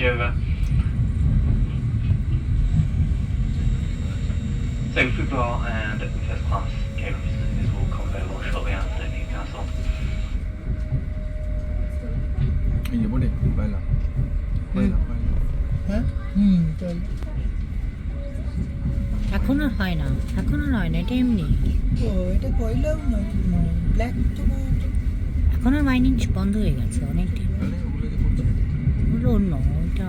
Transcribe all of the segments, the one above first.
Dover. So football and first class game is will come available shortly after Newcastle. এই যাবো রে বাইলা বাইলা বাইলা হ্যাঁ চল এখন আর হয় না এটা এমনি ও এটা কয়লাও নয় ব্ল্যাক তো নয় এখন আর মাইনিং বন্ধ হয়ে গেছে অনেক দিন তাহলে ওগুলো যে করছে ওগুলো অন্য ওইটা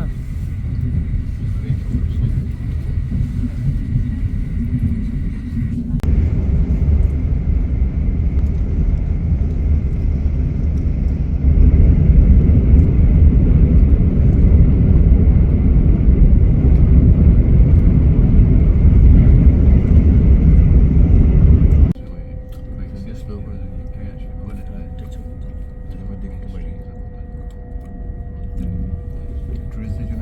slow করে দিই ক্যাশ বলে এটা দেখতে পারি টুরিস্টদের জন্য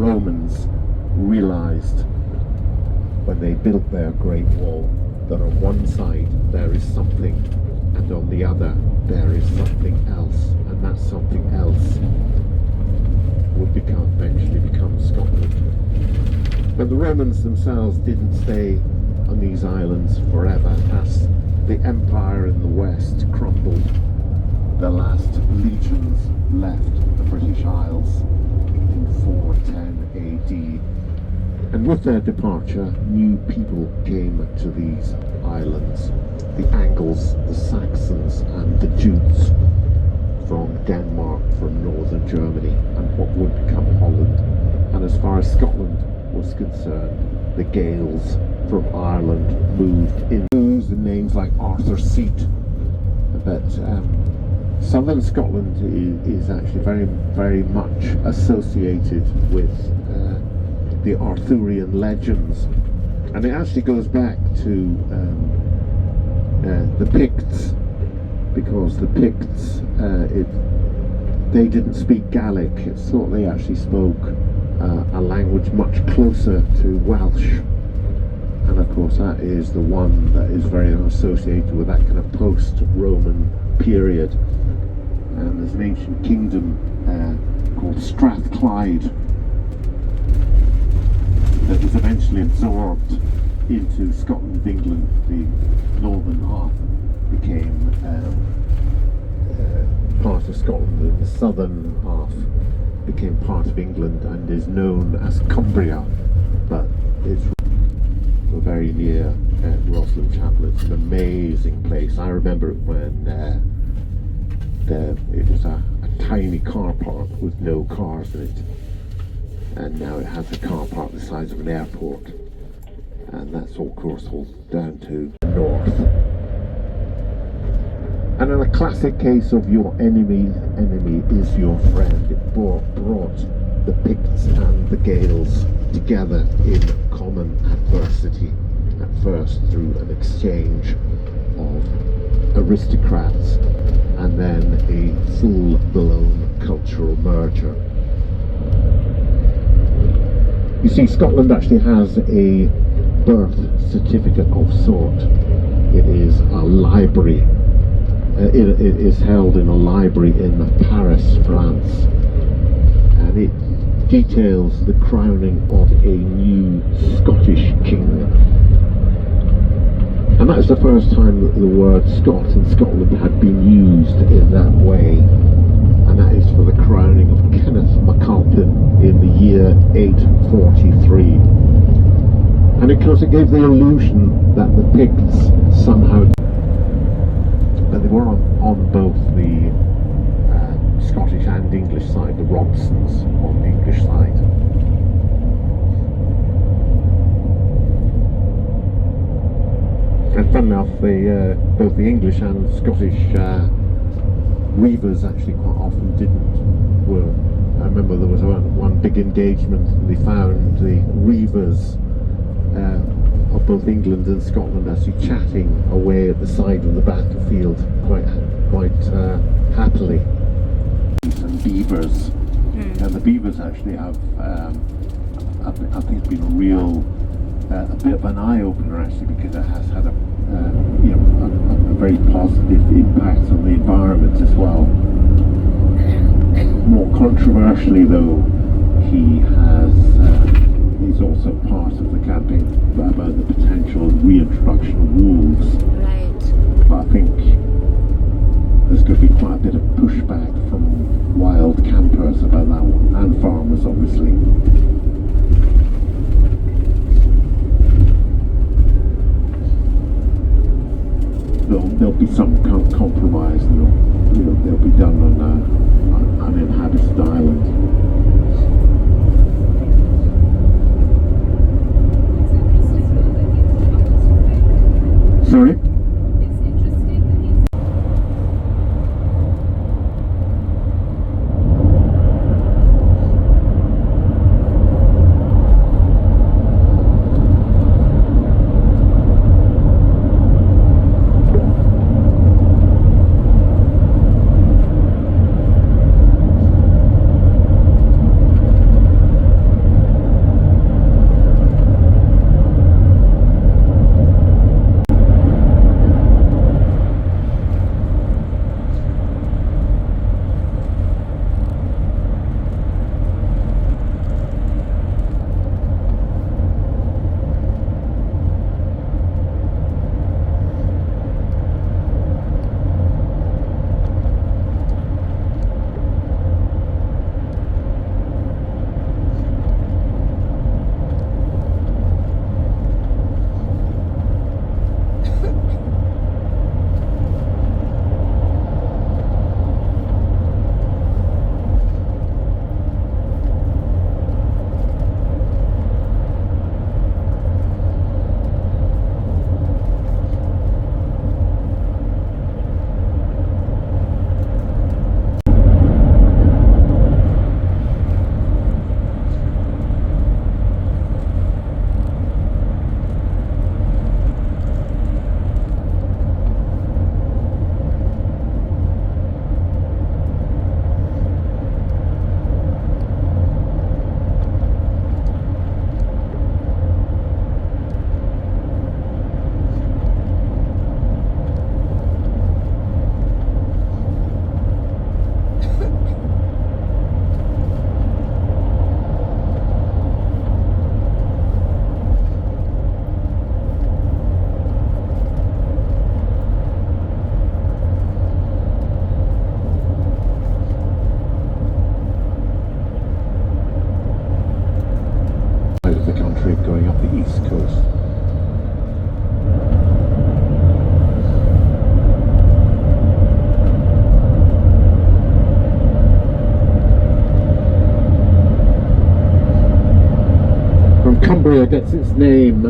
Romans realized when they built their Great Wall that on one side there is something and on the other there is something else, and that something else would eventually become Scotland. But the Romans themselves didn't stay on these islands forever. As the empire in the west crumbled, the last legions left the British Isles in 410 AD. And with their departure, new people came to these islands. The Angles, the Saxons and the Jutes from Denmark, from northern Germany and what would become Holland. And as far as Scotland was concerned, the Gaels from Ireland moved in. The names like Arthur Seat, but southern Scotland is actually very, very much associated with the Arthurian legends, and it actually goes back to the Picts, because the Picts they didn't speak Gaelic. It's thought they actually spoke a language much closer to Welsh, and of course that is the one that is very associated with that kind of post-Roman period. And there's an ancient kingdom called Strathclyde that was eventually absorbed into Scotland, England. The northern half became part of Scotland, and the southern half became part of England and is known as Cumbria, but it's very near Rosslyn Chapel. It's an amazing place. I remember it when it was a tiny car park with no cars in it, and now it has a car park the size of an airport, and that's all, of course, all down to the north. And in a classic case of your enemy's enemy is your friend, it brought the Picts and the Gaels together in common adversity, at first through an exchange of aristocrats and then a full-blown cultural merger. You see, Scotland actually has a birth certificate of sort. It is a library. It is held in a library in Paris, France, and it details the crowning of a new Scottish king. And that's the first time that the word Scot in Scotland had been used in that way, and that is for the crowning of Kenneth MacAlpin in the year 843. And of course it gave the illusion that the Picts somehow, but they were on both the Scottish and English side, the Robsons on the English side. And fun enough, both the English and Scottish weavers actually quite often I remember there was one big engagement, and they found the weavers of both England and Scotland actually chatting away at the side of the battlefield quite happily. And beavers, and the beavers actually have, I think, been a bit of an eye-opener actually, because it has had a very positive impact on the environment as well. More controversially though, he's also part of the campaign about the potential reintroduction of wolves. Right. But I think there's going to be quite a bit of pushback from wild campers about that one, and farmers obviously. There'll be some compromise, and they'll be done on an uninhabited island. Sorry? the country going up the east coast. Cumbria gets its name,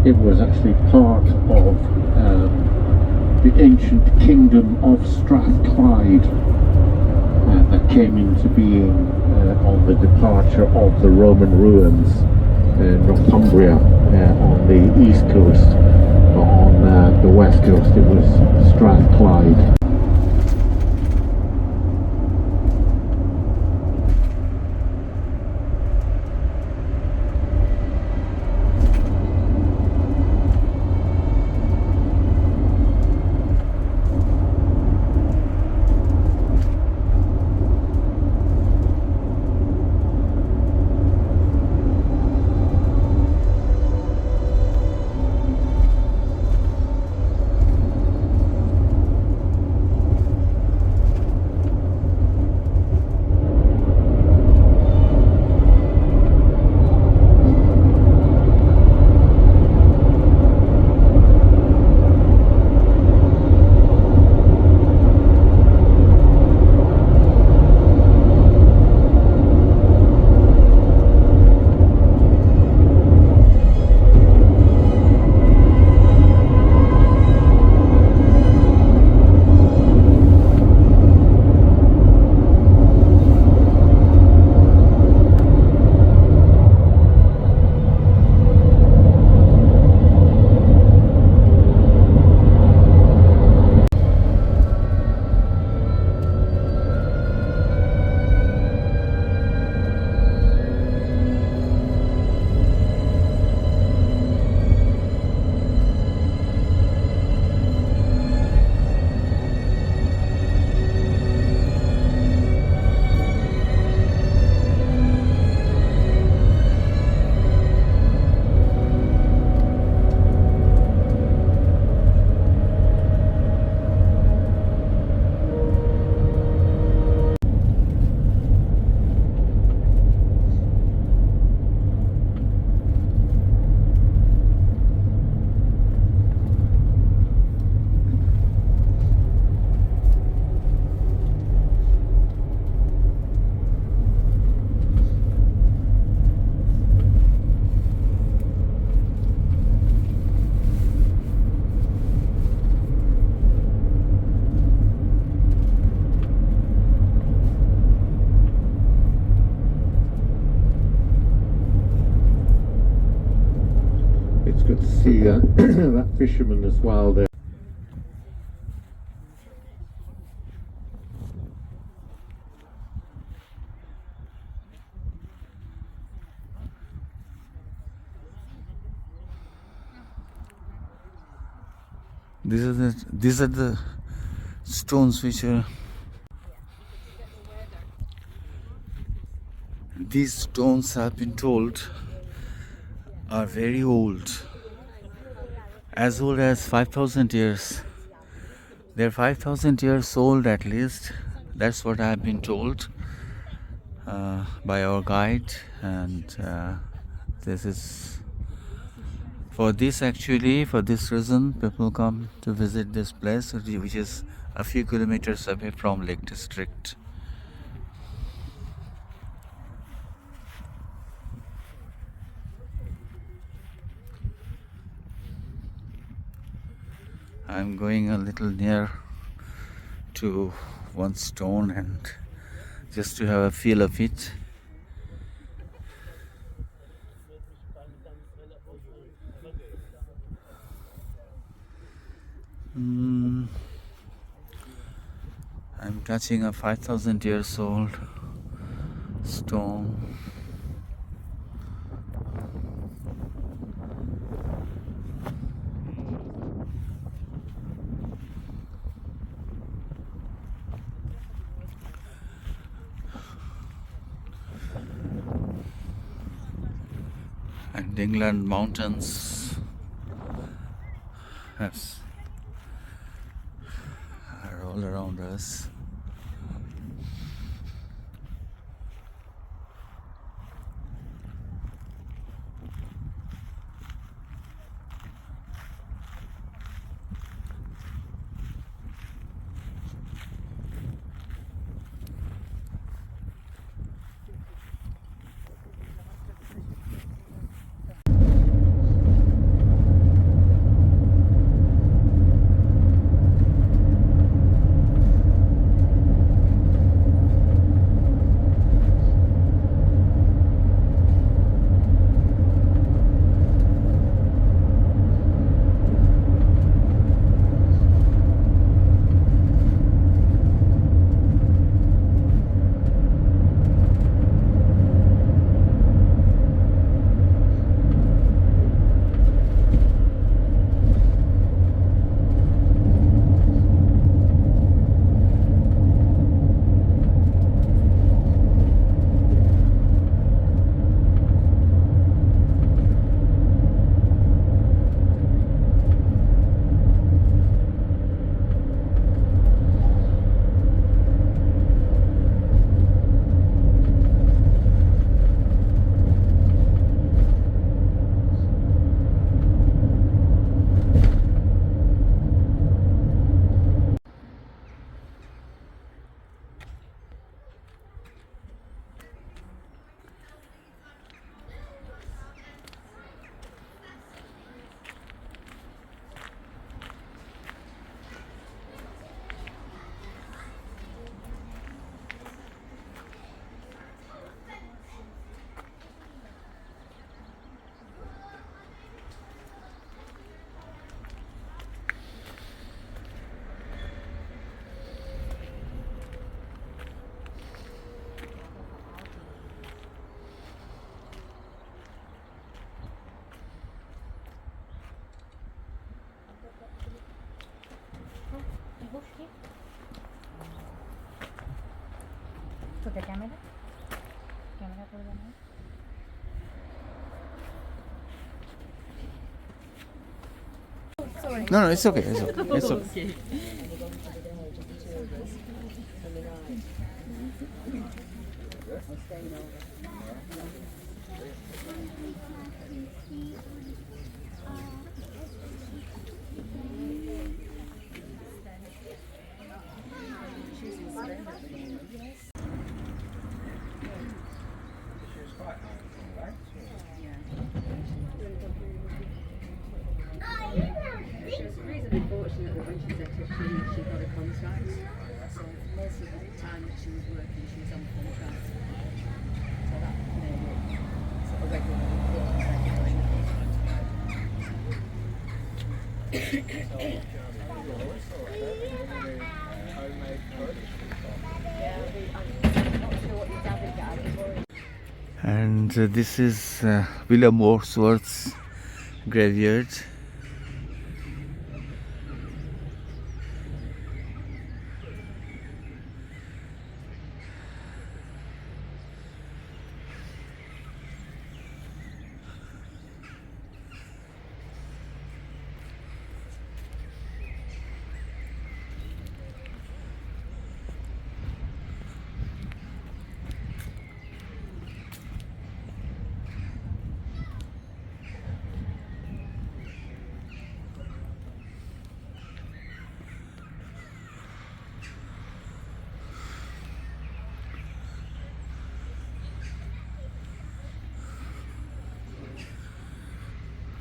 it was actually part of the ancient kingdom of Strathclyde that came into being on the departure of the Roman ruins in Northumbria on the east coast. On the west coast it was Strathclyde. Good to see that fisherman as well there. These are the stones which are. These stones, I've been told, are very old. As old as 5,000 years. They're 5,000 years old at least. That's what I've been told by our guide. And this is for this reason people come to visit this place, which is a few kilometers away from Lake District. I'm going a little near to one stone and just to have a feel of it. I'm touching a 5,000 years old stone. And England mountains are all around us. the camera? Camera করবে না? No, no, it's okay. It's okay. It's okay. Unfortunate that when she set up, she got a contract. So most of the time that she was working, she was on contract. So that made it sort of regular. And this is William Wordsworth's graveyard.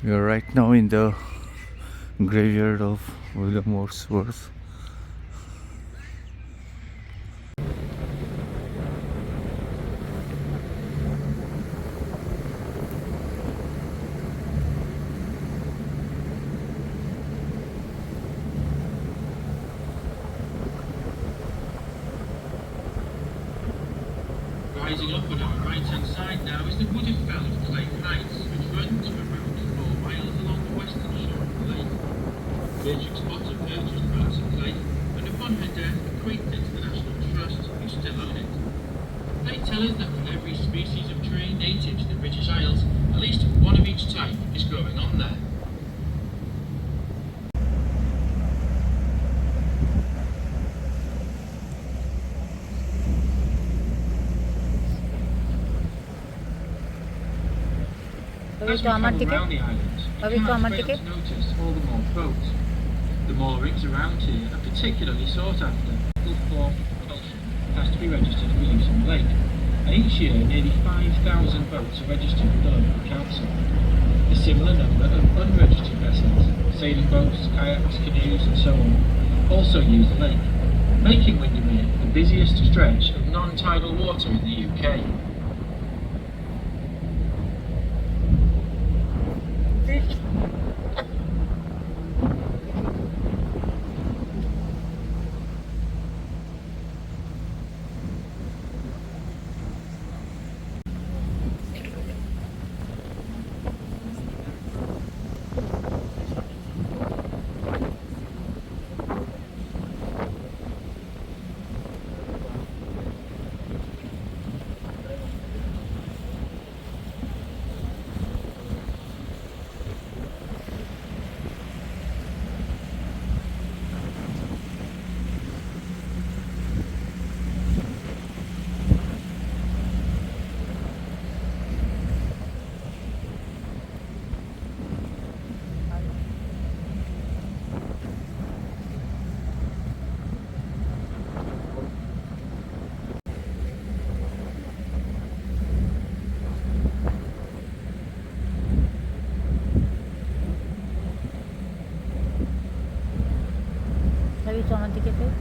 We are right now in the graveyard of William Wordsworth. Rising up on our right-hand side now is the wooded fell of Clay Heights, which runs for around 4 miles along the western shore of the lake. Beatrix Potter purchased parts of Clay, and upon her death bequeathed it to the National Trust, who still own it. They tell us that for every species of tree native to the British Isles, at least one of each type is growing on there. As we come around the islands, you can't fail to notice all the more boats. The moorings around here are particularly sought after. Full form of propulsion has to be registered for use on the lake, and each year nearly 5,000 boats are registered with the local council. A similar number of unregistered vessels, sailing boats, kayaks, canoes and so on, also use the lake, making Windermere the busiest stretch of non-tidal water in the UK. তো আমার দিকে ফের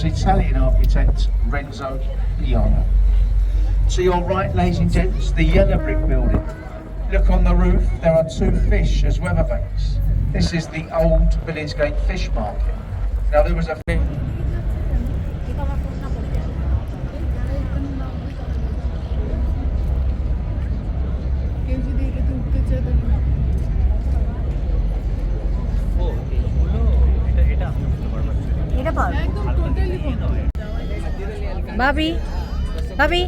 was Italian architect Renzo Piano. To your right, ladies and gents, the yellow brick building. Look on the roof, there are 2 fish as weather vanes. This is the old Billingsgate Fish Market. Now there was a কেউ যদি এটাতে উঠতে চায় তাহলে না। এটা পার একদম totally ভাবি ভাবি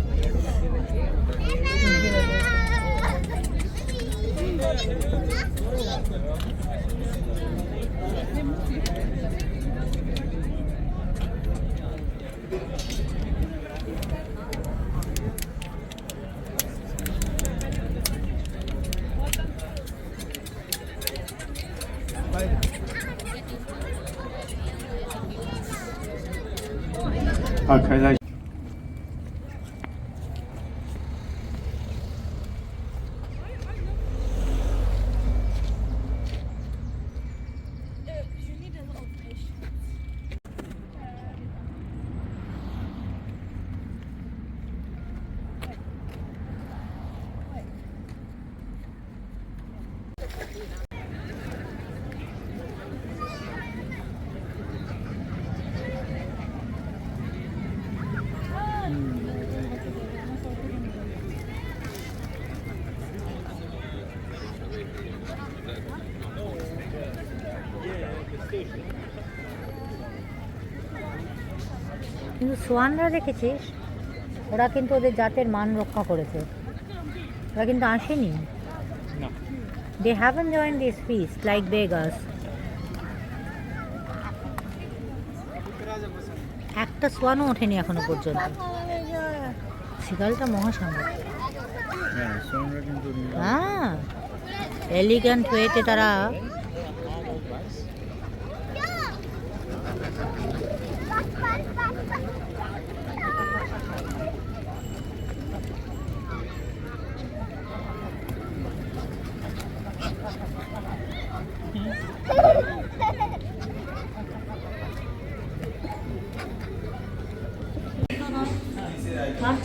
Okay, ladies. কিন্তু সোয়ানরা দেখেছিস ওরা কিন্তু ওদের জাতের মান রক্ষা করেছে, ওরা কিন্তু আসেনি। They haven't joined this feast like Vegas. একটা সোয়ানও ওঠেনি এখনো পর্যন্ত। সিগালটা মহাসাগর। হ্যাঁ, এলিগ্যান্ট ওয়েতে তারা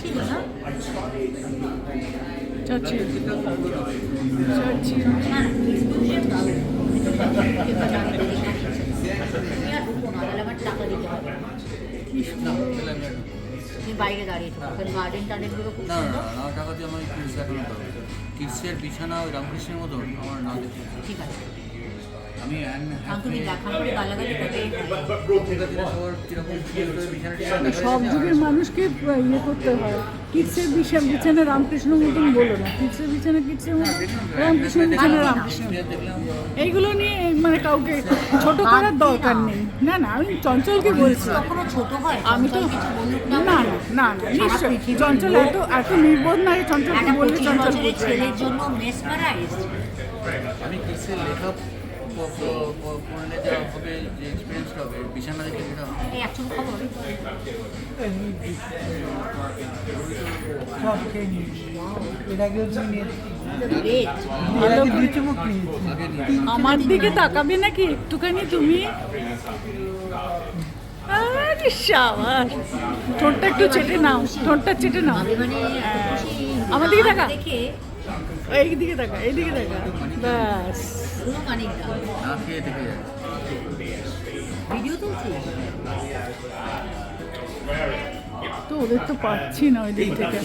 ছিল না চাচ্ছি চাচ্ছি বাইরে দাঁড়িয়ে গার্ডেন টার্ডেনগুলো খুব সুন্দর। টাকা দিয়ে আমার কিডস দেখানো তো কিডসের বিছানা ওই রামকৃষ্ণের মতন আমার না দেখে ঠিক আছে, আমি তুমি দেখা করে গালাগালি করবে। সব যুগের মানুষকে ইয়ে করতে হয়। কিডসের বিছানা রামকৃষ্ণ মতন বলো না, কিডসের বিছানা কিডসের মতন, রামকৃষ্ণ বিছানা রামকৃষ্ণ। এইগুলো নিয়ে মানে কাউকে ছোট করার দরকার নেই। না না, আমি চঞ্চলকে বলছি। কখনো ছোট হয়? আমি তো না না না নিশ্চয়ই চঞ্চল এত নির্বোধ নয়। চঞ্চলকে বললে চঞ্চল ছেলের জন্য মেসমারাইজড। আমি কিডসের লেখা পড়লে যা হবে, যে এক্সপিরিয়েন্সটা হবে বিছানা দেখে যেটা এই অ্যাকচুয়ালি খবর সব খেয়ে নিয়েছি। এর আগেও আমার দিকে তাকাবে নাকি একটুখানি তুমি? আরে শাবাশ, ঠোঁটটা একটু চেটে নাও, ঠোঁটটা চেটে নাও। আমার দিকে তাকা, এই দিকে তাকা, এই দিকে তাকা, ব্যাস। না খেয়ে দেখে যায়। ভিডিও তুলছি তো ওদের তো পাচ্ছি না ওই দিক থেকে।